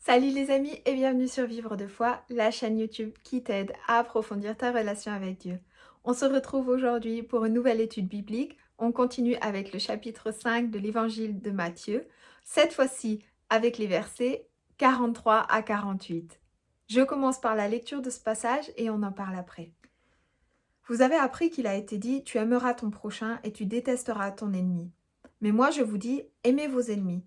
Salut les amis et bienvenue sur Vivre de foi, la chaîne YouTube qui t'aide à approfondir ta relation avec Dieu. On se retrouve aujourd'hui pour une nouvelle étude biblique. On continue avec le chapitre 5 de l'évangile de Matthieu, cette fois-ci avec les versets 43 à 48. Je commence par la lecture de ce passage et on en parle après. Vous avez appris qu'il a été dit « Tu aimeras ton prochain et tu détesteras ton ennemi ». Mais moi je vous dis « Aimez vos ennemis ».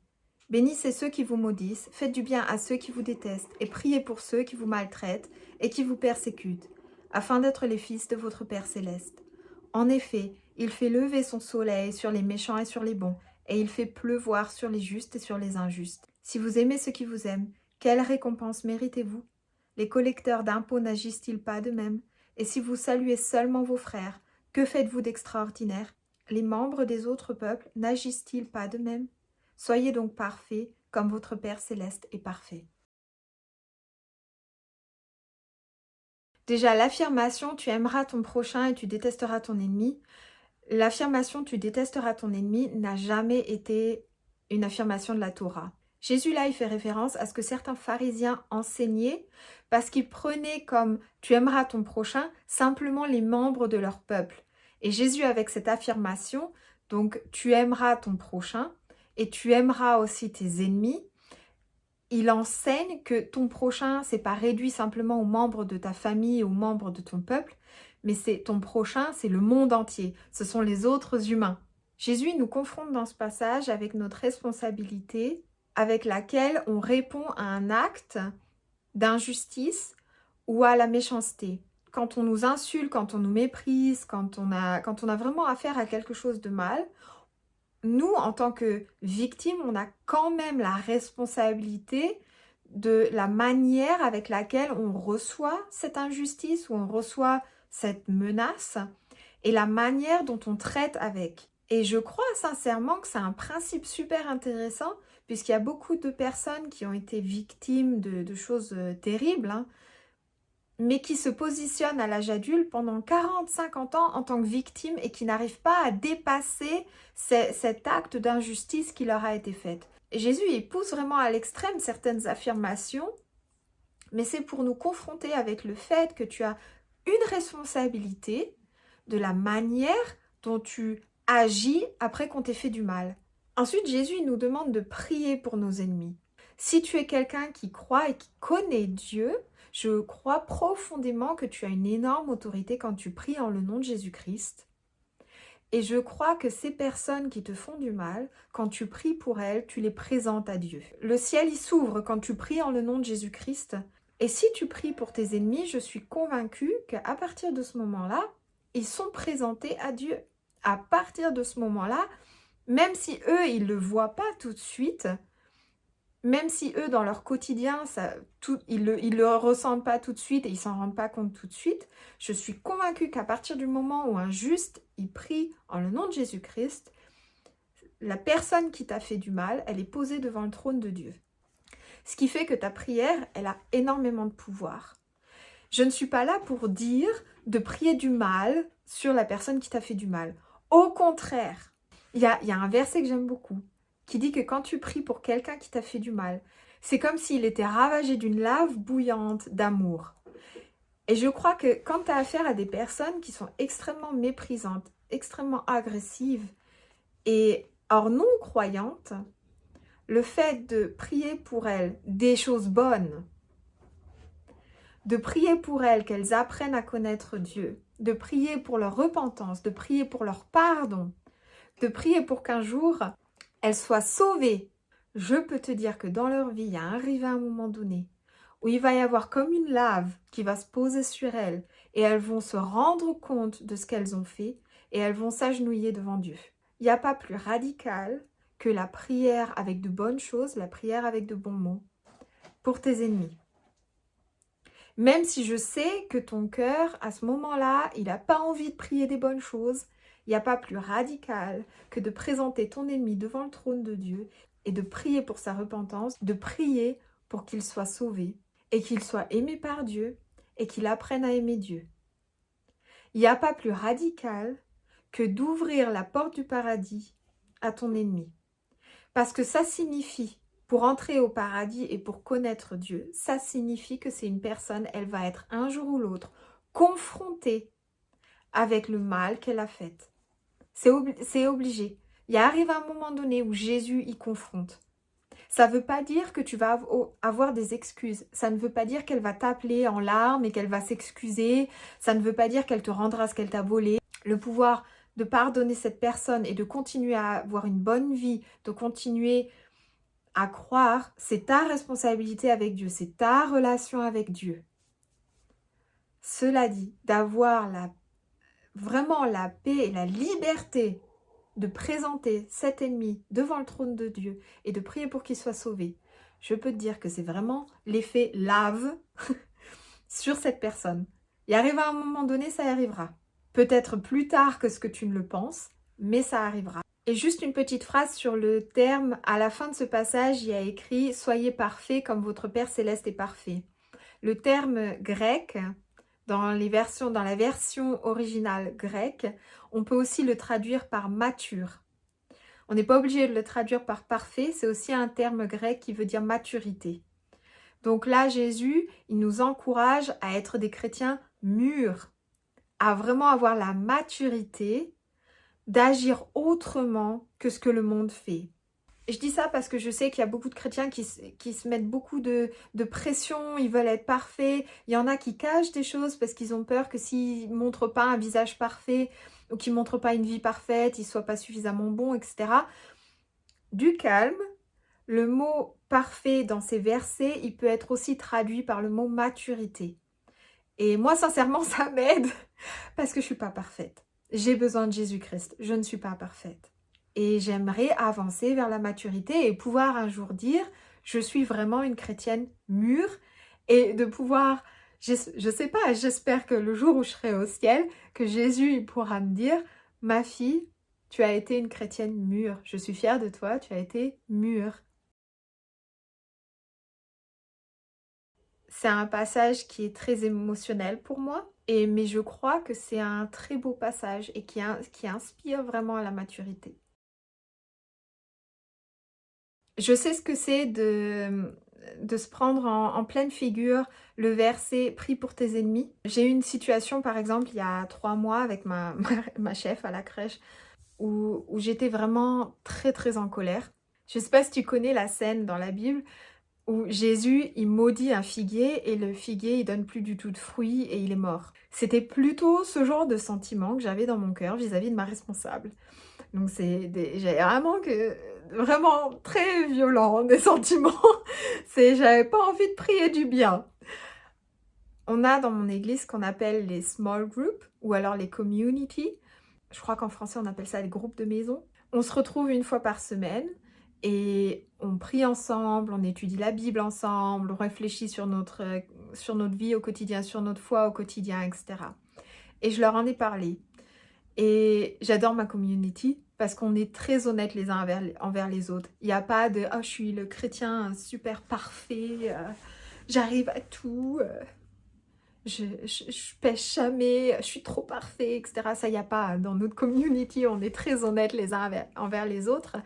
Bénissez ceux qui vous maudissent, faites du bien à ceux qui vous détestent, et priez pour ceux qui vous maltraitent et qui vous persécutent, afin d'être les fils de votre Père céleste. En effet, il fait lever son soleil sur les méchants et sur les bons, et il fait pleuvoir sur les justes et sur les injustes. Si vous aimez ceux qui vous aiment, quelle récompense méritez-vous? Les collecteurs d'impôts n'agissent-ils pas de même? Et si vous saluez seulement vos frères, que faites-vous d'extraordinaire? Les membres des autres peuples n'agissent-ils pas de même? Soyez donc parfaits, comme votre Père céleste est parfait. Déjà, l'affirmation « tu aimeras ton prochain et tu détesteras ton ennemi », l'affirmation « tu détesteras ton ennemi » n'a jamais été une affirmation de la Torah. Jésus là, il fait référence à ce que certains pharisiens enseignaient parce qu'ils prenaient comme « tu aimeras ton prochain » simplement les membres de leur peuple. Et Jésus, avec cette affirmation, donc « tu aimeras ton prochain » et tu aimeras aussi tes ennemis, il enseigne que ton prochain, c'est pas réduit simplement aux membres de ta famille, aux membres de ton peuple, mais c'est ton prochain, c'est le monde entier, ce sont les autres humains. Jésus nous confronte dans ce passage avec notre responsabilité, avec laquelle on répond à un acte d'injustice ou à la méchanceté. Quand on nous insulte, quand on nous méprise, quand on a vraiment affaire à quelque chose de mal, nous, en tant que victimes, on a quand même la responsabilité de la manière avec laquelle on reçoit cette injustice ou on reçoit cette menace et la manière dont on traite avec. Et je crois sincèrement que c'est un principe super intéressant puisqu'il y a beaucoup de personnes qui ont été victimes de choses terribles, mais qui se positionnent à l'âge adulte pendant 40-50 ans en tant que victimes et qui n'arrivent pas à dépasser cet acte d'injustice qui leur a été fait. Et Jésus, il pousse vraiment à l'extrême certaines affirmations, mais c'est pour nous confronter avec le fait que tu as une responsabilité de la manière dont tu agis après qu'on t'ait fait du mal. Ensuite, Jésus nous demande de prier pour nos ennemis. Si tu es quelqu'un qui croit et qui connaît Dieu, je crois profondément que tu as une énorme autorité quand tu pries en le nom de Jésus-Christ. Et je crois que ces personnes qui te font du mal, quand tu pries pour elles, tu les présentes à Dieu. Le ciel y s'ouvre quand tu pries en le nom de Jésus-Christ. Et si tu pries pour tes ennemis, je suis convaincue qu'à partir de ce moment-là, ils sont présentés à Dieu. À partir de ce moment-là, même si eux, ils ne le voient pas tout de suite, même si eux, dans leur quotidien, ils le ressentent pas tout de suite et ils s'en rendent pas compte tout de suite, je suis convaincue qu'à partir du moment où un juste, il prie en le nom de Jésus-Christ, la personne qui t'a fait du mal, elle est posée devant le trône de Dieu. Ce qui fait que ta prière, elle a énormément de pouvoir. Je ne suis pas là pour dire de prier du mal sur la personne qui t'a fait du mal. Au contraire, il y a un verset que j'aime beaucoup, qui dit que quand tu pries pour quelqu'un qui t'a fait du mal, c'est comme s'il était ravagé d'une lave bouillante d'amour. Et je crois que quand tu as affaire à des personnes qui sont extrêmement méprisantes, extrêmement agressives et hors non croyantes, le fait de prier pour elles des choses bonnes, de prier pour elles qu'elles apprennent à connaître Dieu, de prier pour leur repentance, de prier pour leur pardon, de prier pour qu'un jour elles soient sauvées. Je peux te dire que dans leur vie, il y a arrivé un moment donné où il va y avoir comme une lave qui va se poser sur elles et elles vont se rendre compte de ce qu'elles ont fait et elles vont s'agenouiller devant Dieu. Il n'y a pas plus radical que la prière avec de bonnes choses, la prière avec de bons mots pour tes ennemis. Même si je sais que ton cœur, à ce moment-là, il n'a pas envie de prier des bonnes choses, il n'y a pas plus radical que de présenter ton ennemi devant le trône de Dieu et de prier pour sa repentance, de prier pour qu'il soit sauvé et qu'il soit aimé par Dieu et qu'il apprenne à aimer Dieu. Il n'y a pas plus radical que d'ouvrir la porte du paradis à ton ennemi. Parce que ça signifie pour entrer au paradis et pour connaître Dieu, ça signifie que c'est une personne, elle va être un jour ou l'autre confrontée avec le mal qu'elle a fait. C'est obligé. Il arrive un moment donné où Jésus y confronte. Ça ne veut pas dire que tu vas avoir des excuses. Ça ne veut pas dire qu'elle va t'appeler en larmes et qu'elle va s'excuser. Ça ne veut pas dire qu'elle te rendra ce qu'elle t'a volé. Le pouvoir de pardonner cette personne et de continuer à avoir une bonne vie, de continuer à croire, c'est ta responsabilité avec Dieu, c'est ta relation avec Dieu. Cela dit, d'avoir vraiment la paix et la liberté de présenter cet ennemi devant le trône de Dieu et de prier pour qu'il soit sauvé, je peux te dire que c'est vraiment l'effet lave sur cette personne. Il arrive à un moment donné, ça arrivera. Peut-être plus tard que ce que tu ne le penses, mais ça arrivera. Et juste une petite phrase sur le terme, à la fin de ce passage, il y a écrit « Soyez parfaits comme votre Père Céleste est parfait ». Le terme grec, dans la version originale grecque, on peut aussi le traduire par mature. On n'est pas obligé de le traduire par parfait, c'est aussi un terme grec qui veut dire maturité. Donc là, Jésus, il nous encourage à être des chrétiens mûrs, à vraiment avoir la maturité d'agir autrement que ce que le monde fait. Et je dis ça parce que je sais qu'il y a beaucoup de chrétiens qui se mettent beaucoup de pression, ils veulent être parfaits. Il y en a qui cachent des choses parce qu'ils ont peur que s'ils ne montrent pas un visage parfait ou qu'ils ne montrent pas une vie parfaite, ils ne soient pas suffisamment bons, etc. Du calme. Le mot parfait dans ces versets, il peut être aussi traduit par le mot maturité. Et moi, sincèrement, ça m'aide parce que je ne suis pas parfaite. J'ai besoin de Jésus-Christ, je ne suis pas parfaite. Et j'aimerais avancer vers la maturité et pouvoir un jour dire « je suis vraiment une chrétienne mûre » et de pouvoir, je sais pas, j'espère que le jour où je serai au ciel, que Jésus il pourra me dire « ma fille, tu as été une chrétienne mûre, je suis fière de toi, tu as été mûre ». C'est un passage qui est très émotionnel pour moi, mais je crois que c'est un très beau passage et qui inspire vraiment à la maturité. Je sais ce que c'est de se prendre en pleine figure le verset « Prie pour tes ennemis ». J'ai eu une situation par exemple il y a 3 mois avec ma chef à la crèche où j'étais vraiment très très en colère. Je ne sais pas si tu connais la scène dans la Bible où Jésus, il maudit un figuier et le figuier, il donne plus du tout de fruits et il est mort. C'était plutôt ce genre de sentiment que j'avais dans mon cœur vis-à-vis de ma responsable. Donc j'avais vraiment très violent des sentiments. J'avais pas envie de prier du bien. On a dans mon église ce qu'on appelle les small groups ou alors les community. Je crois qu'en français on appelle ça les groupes de maison. On se retrouve une fois par semaine et on prie ensemble, on étudie la Bible ensemble, on réfléchit sur notre vie au quotidien, sur notre foi au quotidien, etc. Et je leur en ai parlé. Et j'adore ma community parce qu'on est très honnêtes les uns envers les autres. Il n'y a pas de « oh, je suis le chrétien super parfait, j'arrive à tout, je pêche jamais, je suis trop parfait, etc. » Ça, il n'y a pas. Dans notre community, on est très honnêtes les uns envers les autres.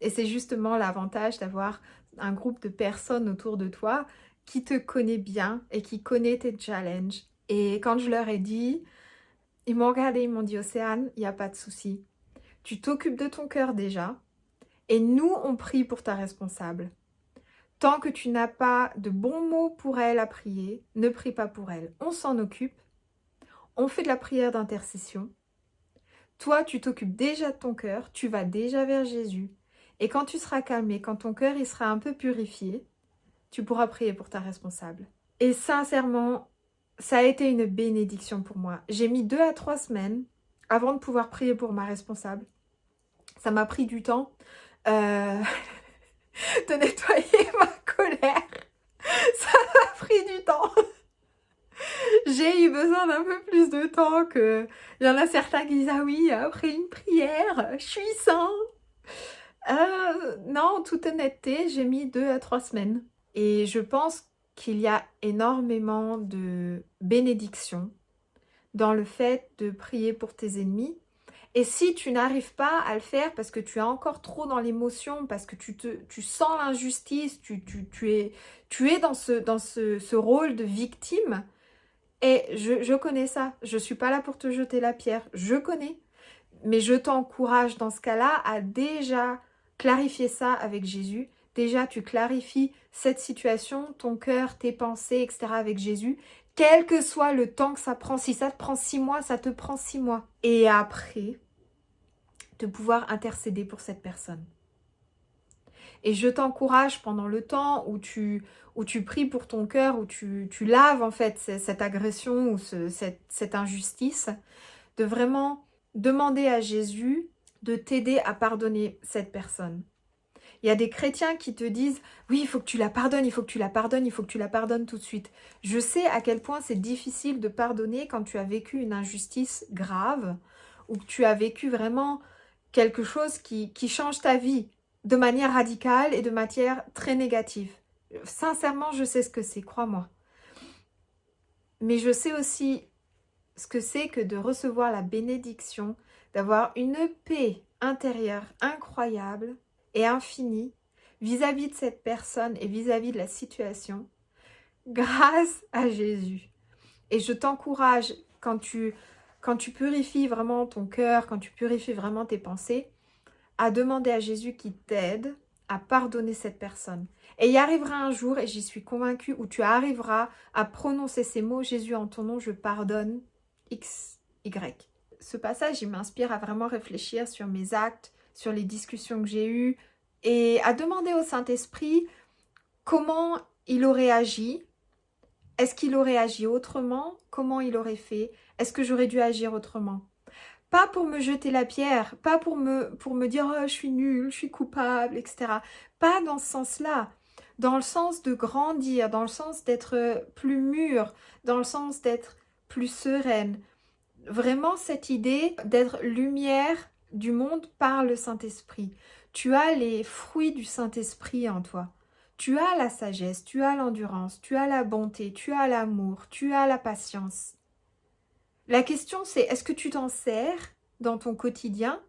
Et c'est justement l'avantage d'avoir un groupe de personnes autour de toi qui te connaît bien et qui connaît tes challenges. Et quand je leur ai dit, ils m'ont regardé, ils m'ont dit « Océane, il n'y a pas de souci. Tu t'occupes de ton cœur déjà et nous, on prie pour ta responsable. Tant que tu n'as pas de bons mots pour elle à prier, ne prie pas pour elle. On s'en occupe. On fait de la prière d'intercession. Toi, tu t'occupes déjà de ton cœur. Tu vas déjà vers Jésus. Et quand tu seras calmé, quand ton cœur il sera un peu purifié, tu pourras prier pour ta responsable. » Et sincèrement, ça a été une bénédiction pour moi. J'ai mis 2 à 3 semaines avant de pouvoir prier pour ma responsable. Ça m'a pris du temps de nettoyer ma colère. Ça m'a pris du temps. J'ai eu besoin d'un peu plus de temps que... Il y en a certains qui disent « ah oui, après une prière, je suis sain ». Non, en toute honnêteté, j'ai mis 2 à 3 semaines. Et je pense qu'il y a énormément de bénédictions dans le fait de prier pour tes ennemis Et si tu n'arrives pas à le faire parce que tu es encore trop dans l'émotion, parce que tu sens l'injustice, tu es dans ce rôle de victime, et je connais ça, je ne suis pas là pour te jeter la pierre, je connais, mais je t'encourage dans ce cas-là à déjà clarifier ça avec Jésus. Déjà, tu clarifies cette situation, ton cœur, tes pensées, etc. avec Jésus, quel que soit le temps que ça prend. Si ça te prend 6 mois, ça te prend 6 mois. Et après, de pouvoir intercéder pour cette personne. Et je t'encourage pendant le temps où tu pries pour ton cœur, où tu laves en fait cette agression ou cette injustice, de vraiment demander à Jésus de t'aider à pardonner cette personne. Il y a des chrétiens qui te disent « Oui, il faut que tu la pardonnes, il faut que tu la pardonnes, il faut que tu la pardonnes tout de suite. » Je sais à quel point c'est difficile de pardonner quand tu as vécu une injustice grave ou que tu as vécu vraiment quelque chose qui change ta vie de manière radicale et de manière très négative. Sincèrement, je sais ce que c'est, crois-moi. Mais je sais aussi ce que c'est que de recevoir la bénédiction, d'avoir une paix intérieure incroyable et infinie vis-à-vis de cette personne et vis-à-vis de la situation, grâce à Jésus. Et je t'encourage, quand tu purifies vraiment ton cœur, quand tu purifies vraiment tes pensées, à demander à Jésus qui t'aide à pardonner cette personne. Et il y arrivera un jour, et j'y suis convaincue, où tu arriveras à prononcer ces mots « Jésus, en ton nom, je pardonne X, Y ». Ce passage, il m'inspire à vraiment réfléchir sur mes actes, sur les discussions que j'ai eues, et à demander au Saint-Esprit comment il aurait agi. Est-ce qu'il aurait agi autrement? Comment il aurait fait? Est-ce que j'aurais dû agir autrement? Pas pour me jeter la pierre, pas pour me dire oh, je suis nulle, je suis coupable, etc. Pas dans ce sens-là. Dans le sens de grandir, dans le sens d'être plus mûre, dans le sens d'être plus sereine. Vraiment cette idée d'être lumière du monde par le Saint-Esprit. Tu as les fruits du Saint-Esprit en toi. Tu as la sagesse, tu as l'endurance, tu as la bonté, tu as l'amour, tu as la patience. La question c'est, est-ce que tu t'en sers dans ton quotidien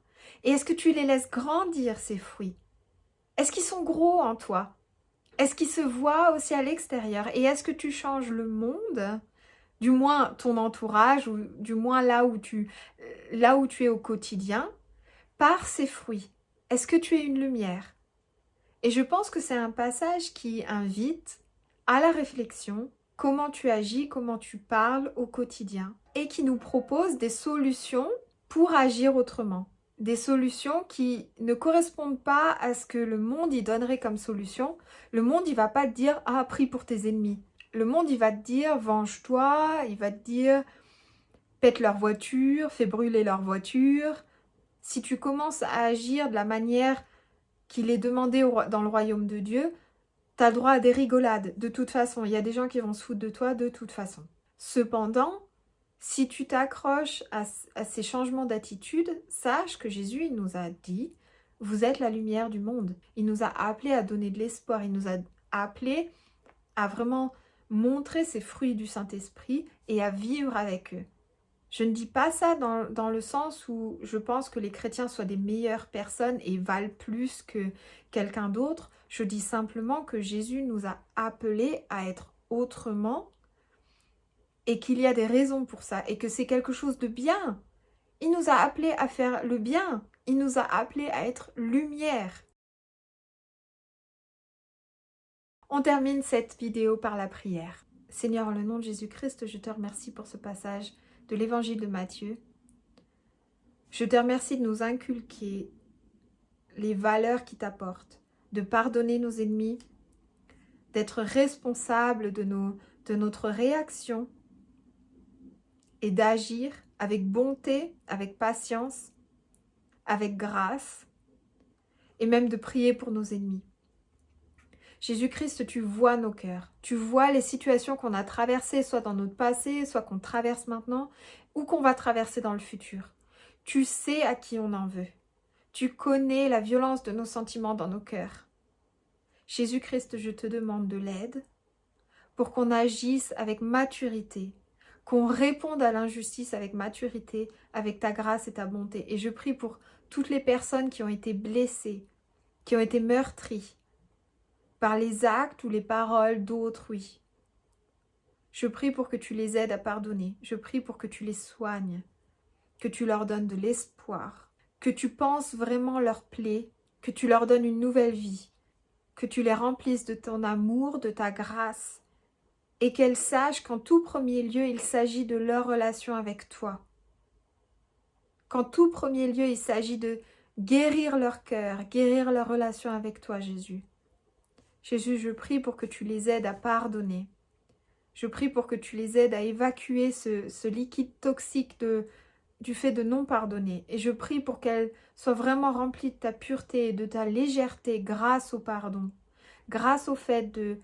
et est-ce que tu les laisses grandir ces fruits? Est-ce qu'ils sont gros en toi? Est-ce qu'ils se voient aussi à l'extérieur? Et est-ce que tu changes le monde, du moins ton entourage ou du moins là où tu es au quotidien, par ces fruits? Est-ce que tu es une lumière? Et je pense que c'est un passage qui invite à la réflexion, comment tu agis, comment tu parles au quotidien, et qui nous propose des solutions pour agir autrement. Des solutions qui ne correspondent pas à ce que le monde y donnerait comme solution. Le monde, il va pas te dire « Ah, prie pour tes ennemis ». Le monde, il va te dire « Venge-toi », il va te dire « Pète leur voiture, fais brûler leur voiture ». Si tu commences à agir de la manière qu'il est demandé dans le royaume de Dieu, tu as le droit à des rigolades. De toute façon, il y a des gens qui vont se foutre de toi de toute façon. Cependant, si tu t'accroches à ces changements d'attitude, sache que Jésus, il nous a dit, vous êtes la lumière du monde. Il nous a appelés à donner de l'espoir. Il nous a appelés à vraiment montrer ces fruits du Saint-Esprit et à vivre avec eux. Je ne dis pas ça dans le sens où je pense que les chrétiens soient des meilleures personnes et valent plus que quelqu'un d'autre. Je dis simplement que Jésus nous a appelés à être autrement et qu'il y a des raisons pour ça et que c'est quelque chose de bien. Il nous a appelés à faire le bien. Il nous a appelés à être lumière. On termine cette vidéo par la prière. Seigneur, en le nom de Jésus-Christ, je te remercie pour ce passage de l'évangile de Matthieu. Je te remercie de nous inculquer les valeurs qui t'apportent, de pardonner nos ennemis, d'être responsable de notre réaction et d'agir avec bonté, avec patience, avec grâce et même de prier pour nos ennemis. Jésus-Christ, tu vois nos cœurs, tu vois les situations qu'on a traversées, soit dans notre passé, soit qu'on traverse maintenant, ou qu'on va traverser dans le futur. Tu sais à qui on en veut. Tu connais la violence de nos sentiments dans nos cœurs. Jésus-Christ, je te demande de l'aide pour qu'on agisse avec maturité, qu'on réponde à l'injustice avec maturité, avec ta grâce et ta bonté. Et je prie pour toutes les personnes qui ont été blessées, qui ont été meurtries par les actes ou les paroles d'autrui. Je prie pour que tu les aides à pardonner. Je prie pour que tu les soignes, que tu leur donnes de l'espoir, que tu penses vraiment leurs plaies, que tu leur donnes une nouvelle vie, que tu les remplisses de ton amour, de ta grâce, et qu'elles sachent qu'en tout premier lieu, il s'agit de leur relation avec toi. Qu'en tout premier lieu, il s'agit de guérir leur cœur, guérir leur relation avec toi, Jésus. Jésus, je prie pour que tu les aides à pardonner. Je prie pour que tu les aides à évacuer ce liquide toxique du fait de non pardonner. Et je prie pour qu'elles soient vraiment remplies de ta pureté et de ta légèreté grâce au pardon. Grâce au fait de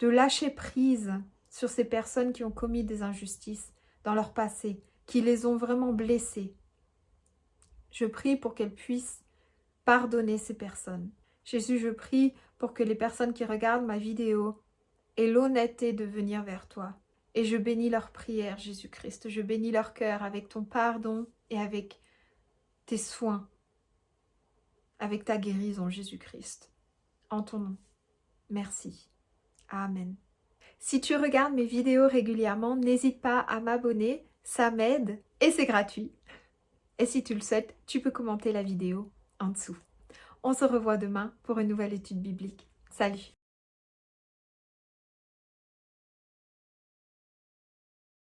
lâcher prise sur ces personnes qui ont commis des injustices dans leur passé, qui les ont vraiment blessées. Je prie pour qu'elles puissent pardonner ces personnes. Jésus, je prie pour que les personnes qui regardent ma vidéo aient l'honnêteté de venir vers toi. Et je bénis leurs prières, Jésus-Christ. Je bénis leur cœur avec ton pardon et avec tes soins, avec ta guérison, Jésus-Christ. En ton nom. Merci. Amen. Si tu regardes mes vidéos régulièrement, n'hésite pas à m'abonner, ça m'aide et c'est gratuit. Et si tu le souhaites, tu peux commenter la vidéo en dessous. On se revoit demain pour une nouvelle étude biblique. Salut!